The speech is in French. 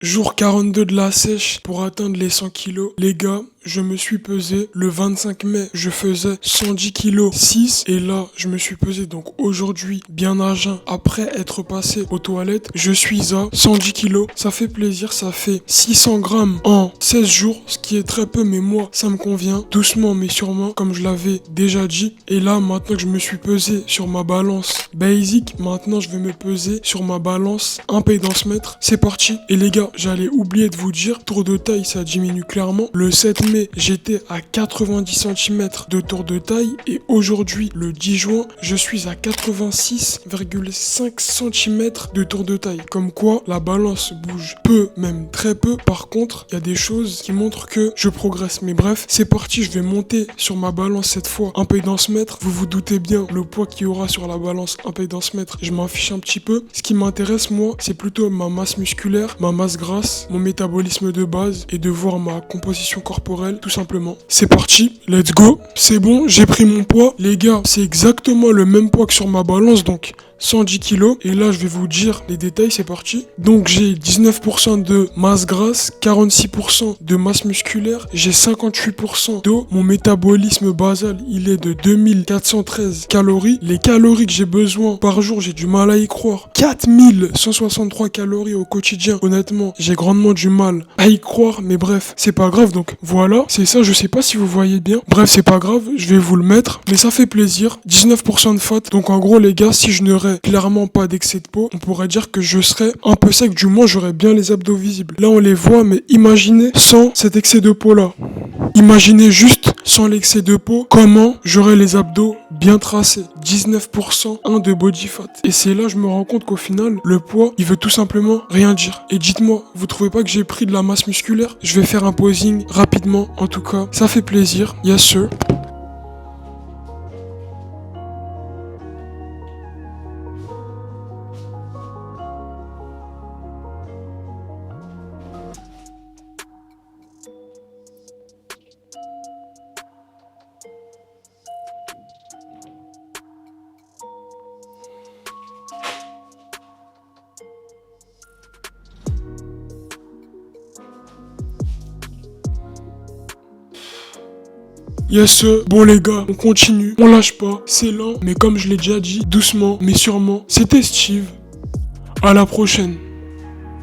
Jour 42 de la sèche pour atteindre les 100 kilos. Les gars, je me suis pesé le 25 mai. Je faisais 110 kilos 6 et là, je me suis pesé donc aujourd'hui bien à jeun. Après être passé aux toilettes, je suis à 110 kilos. Ça fait plaisir, ça fait 600 grammes en 16 jours, ce qui est très peu, mais moi, ça me convient. Doucement mais sûrement, comme je l'avais déjà dit. Et là, maintenant que je me suis pesé sur ma balance basic, maintenant je vais me peser sur ma balance impédance mètre. C'est parti. Et les gars, j'allais oublier de vous dire, tour de taille ça diminue clairement. Le 7 mai j'étais à 90 cm de tour de taille et aujourd'hui le 10 juin je suis à 86,5 cm de tour de taille. Comme quoi la balance bouge peu, même très peu. Par contre il y a des choses qui montrent que je progresse. Mais bref, c'est parti, je vais monter sur ma balance cette fois impédance mètre. Vous vous doutez bien le poids qu'il y aura sur la balance impédance mètre, je m'en fiche un petit peu. Ce qui m'intéresse moi, c'est plutôt ma masse musculaire, ma masse grasse, mon métabolisme de base et de voir ma composition corporelle tout simplement. C'est parti, let's go. C'est bon, j'ai pris mon poids. Les gars, c'est exactement le même poids que sur ma balance, donc 110 kilos. Et là, je vais vous dire les détails, c'est parti. Donc, j'ai 19% de masse grasse, 46% de masse musculaire, j'ai 58% d'eau. Mon métabolisme basal, il est de 2413 calories. Les calories que j'ai besoin par jour, j'ai du mal à y croire. 4163 calories au quotidien. Honnêtement, j'ai grandement du mal à y croire, mais bref, c'est pas grave. Donc, voilà, c'est ça. Je sais pas si vous voyez bien. Bref, c'est pas grave, je vais vous le mettre. Mais ça fait plaisir. 19% de fat. Donc, en gros, les gars, si je n'aurais clairement pas d'excès de peau, on pourrait dire que je serais un peu sec, du moins j'aurais bien les abdos visibles. Là on les voit, mais imaginez sans cet excès de peau là. Imaginez juste sans l'excès de peau, comment j'aurais les abdos bien tracés. 19% de body fat. Et c'est là je me rends compte qu'au final, le poids, il veut tout simplement rien dire. Et dites-moi, vous trouvez pas que j'ai pris de la masse musculaire? Je vais faire un posing rapidement, en tout cas, ça fait plaisir. Yes sir. Yes, bon les gars, on continue, on lâche pas, c'est lent, mais comme je l'ai déjà dit, doucement, mais sûrement, c'était Steve, à la prochaine.